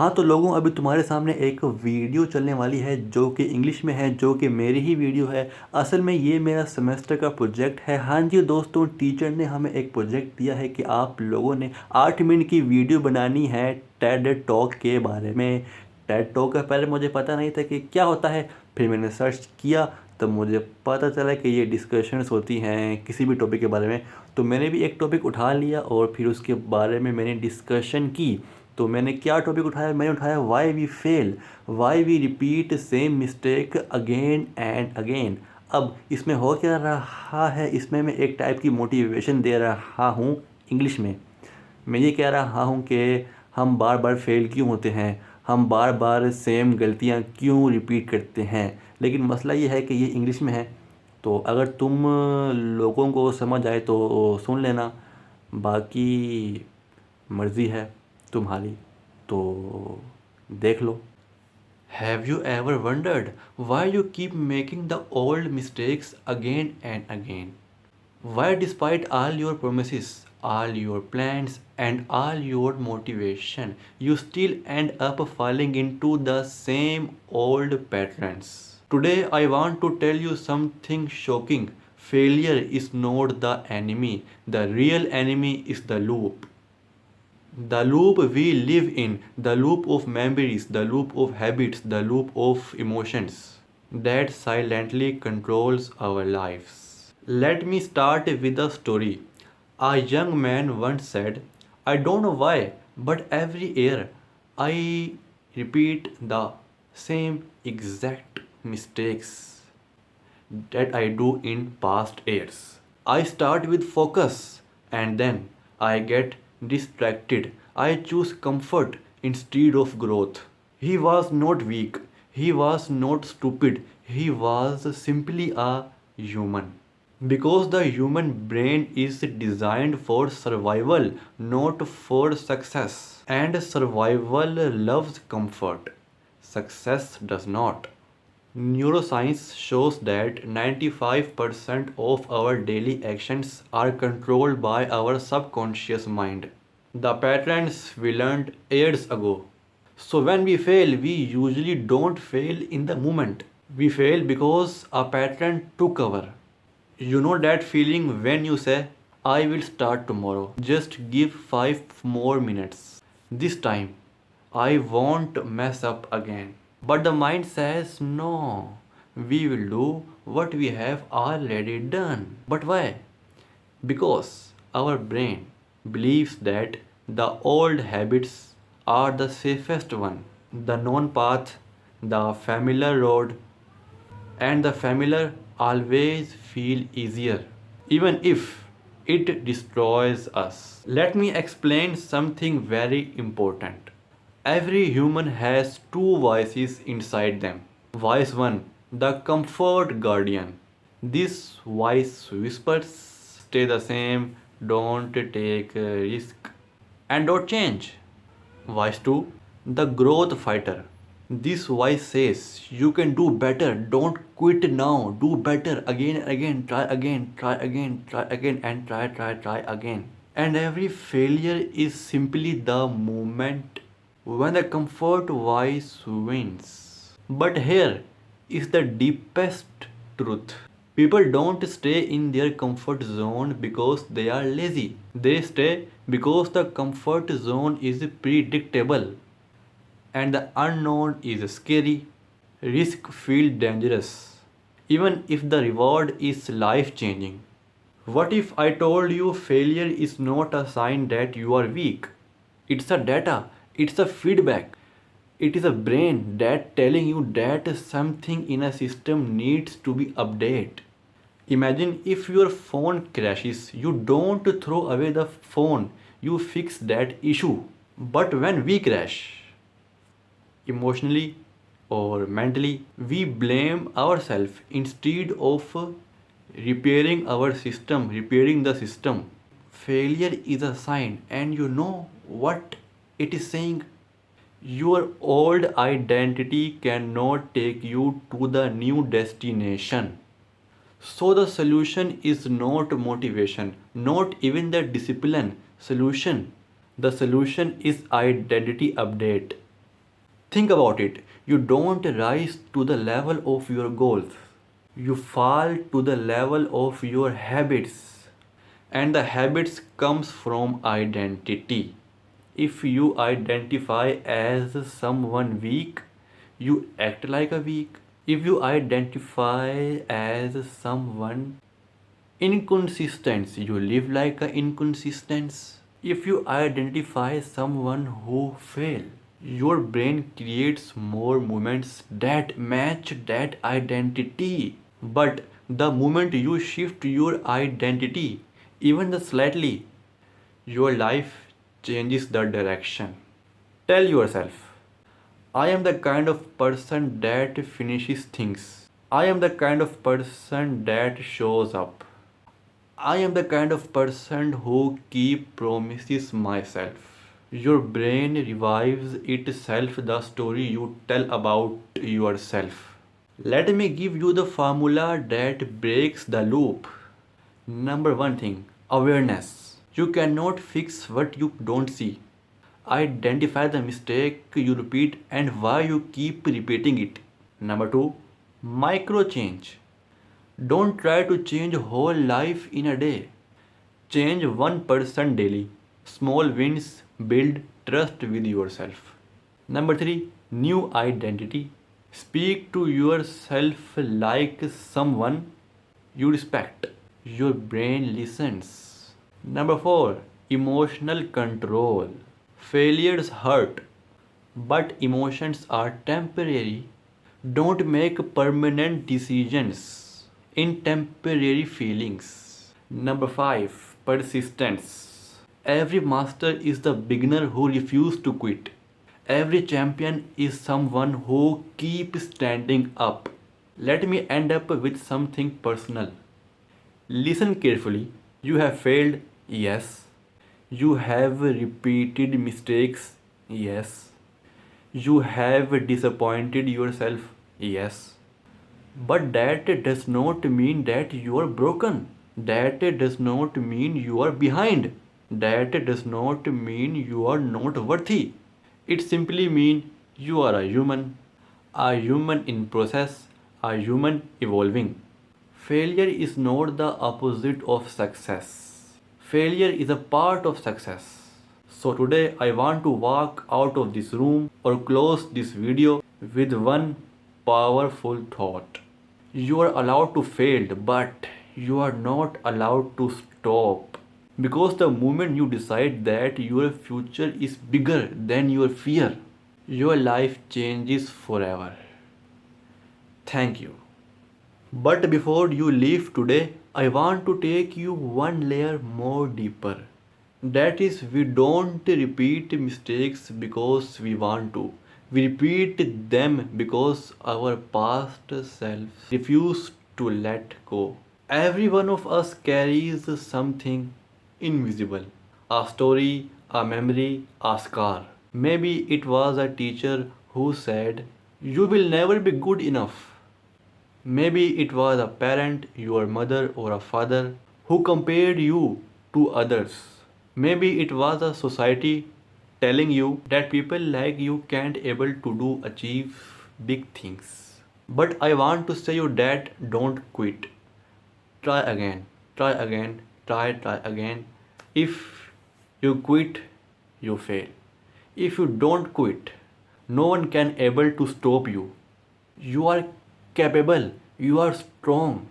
हाँ तो लोगों, अभी तुम्हारे सामने एक वीडियो चलने वाली है जो कि इंग्लिश में है, जो कि मेरी ही वीडियो है। असल में ये मेरा सेमेस्टर का प्रोजेक्ट है। हाँ जी दोस्तों, टीचर ने हमें एक प्रोजेक्ट दिया है कि आप लोगों ने 8 मिनट की वीडियो बनानी है टेड टॉक के बारे में। टेड टॉक का पहले मुझे पता नहीं था कि क्या होता है, फिर मैंने सर्च किया तो मुझे पता चला कि ये डिस्कशंस होती हैं किसी भी टॉपिक के बारे में। तो मैंने भी एक टॉपिक उठा लिया और फिर उसके बारे में मैंने डिस्कशन की। तो मैंने क्या टॉपिक उठाया, मैंने उठाया why we fail, why we repeat same mistake again and again. अब इसमें हो क्या रहा है, इसमें मैं एक टाइप की मोटिवेशन दे रहा हूँ इंग्लिश में। मैं ये कह रहा हूँ कि हम बार बार फेल क्यों होते हैं, हम बार बार सेम गलतियाँ क्यों रिपीट करते हैं। लेकिन मसला ये है कि ये इंग्लिश में है, तो अगर तुम लोगों को समझ आए तो सुन लेना, बाकी मर्ज़ी है तुम्हारी, तो देख लो। Have you ever wondered why you keep making the old mistakes again and again? Why, despite all your promises, all your plans, and all your motivation, you still end up falling into the same old patterns? Today, I want to tell you something shocking. Failure is not the enemy, the real enemy is the loop. The loop we live in, the loop of memories, the loop of habits, the loop of emotions that silently controls our lives. Let me start with a story. A young man once said, I don't know why, but every year I repeat the same exact mistakes that I do in past years. I start with focus and then I get distracted. I choose comfort instead of growth. He was not weak. He was not stupid. He was simply a human. Because the human brain is designed for survival, not for success. And survival loves comfort. Success does not. Neuroscience shows that 95% of our daily actions are controlled by our subconscious mind. The patterns we learned years ago. So when we fail, we usually don't fail in the moment. We fail because a pattern took over. You know that feeling when you say, I will start tomorrow. Just give 5 more minutes. This time, I won't mess up again. But the mind says, no, we will do what we have already done. But why? Because our brain believes that the old habits are the safest one, the known path, the familiar road, and the familiar always feel easier, even if it destroys us. Let me explain something very important. Every human has two voices inside them. Voice 1, the comfort guardian. This voice whispers, stay the same, don't take a risk, and don't change. Voice 2, the growth fighter. This voice says, you can do better, don't quit now, do better again and again, try again, try again, try again, and try again. And every failure is simply the moment when the comfort voice wins. But here is the deepest truth. People don't stay in their comfort zone because they are lazy. They stay because the comfort zone is predictable and the unknown is scary. Risk feels dangerous, even if the reward is life changing. What if I told you failure is not a sign that you are weak? It's a data, it's a feedback. It is a brain that telling you that something in a system needs to be updated. Imagine if your phone crashes, you don't throw away the phone, you fix that issue. But when we crash, emotionally or mentally, we blame ourselves instead of repairing the system. Failure is a sign, and you know what it is saying? Your old identity cannot take you to the new destination. So the solution is not motivation, not even the discipline solution. The solution is identity update. Think about it. You don't rise to the level of your goals. You fall to the level of your habits. And the habits comes from identity. If you identify as someone weak, you act like a weak. If you identify as someone inconsistent, you live like an inconsistent. If you identify someone who fail, your brain creates more moments that match that identity. But the moment you shift your identity, even the slightly, your life changes the direction. Tell yourself, I am the kind of person that finishes things. I am the kind of person that shows up. I am the kind of person who keep promises myself. Your brain revives itself the story you tell about yourself. Let me give you the formula that breaks the loop. Number one thing, awareness. You cannot fix what you don't see. Identify the mistake you repeat and why you keep repeating it. Number two, micro change. Don't try to change whole life in a day. Change 1% daily. Small wins build trust with yourself. Number 3, new identity. Speak to yourself like someone you respect. Your brain listens. Number 4, emotional control. Failures hurt, but emotions are temporary. Don't make permanent decisions in temporary feelings. Number 5, persistence. Every master is the beginner who refuses to quit. Every champion is someone who keeps standing up. Let me end up with something personal. Listen carefully. You have failed, yes. You have repeated mistakes, yes. You have disappointed yourself, yes. But that does not mean that you are broken. That does not mean you are behind. That does not mean you are not worthy. It simply means you are a human in process, a human evolving. Failure is not the opposite of success. Failure is a part of success. So today I want to walk out of this room or close this video with one powerful thought. You are allowed to fail, but you are not allowed to stop. Because the moment you decide that your future is bigger than your fear, your life changes forever. Thank you. But before you leave today, I want to take you one layer more deeper. That is, we don't repeat mistakes because we want to. We repeat them because our past selves refuse to let go. Every one of us carries something invisible, a story, a memory, a scar. Maybe it was a teacher who said, "You will never be good enough." Maybe it was a parent, your mother or a father, who compared you to others. Maybe it was a society telling you that people like you can't able to do achieve big things. But I want to say you that don't quit. Try again, try again, try again. If you quit, you fail. If you don't quit, no one can able to stop you. You are capable, you are strong,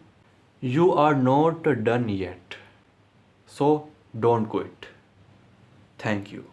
you are not done yet. So don't quit. Thank you.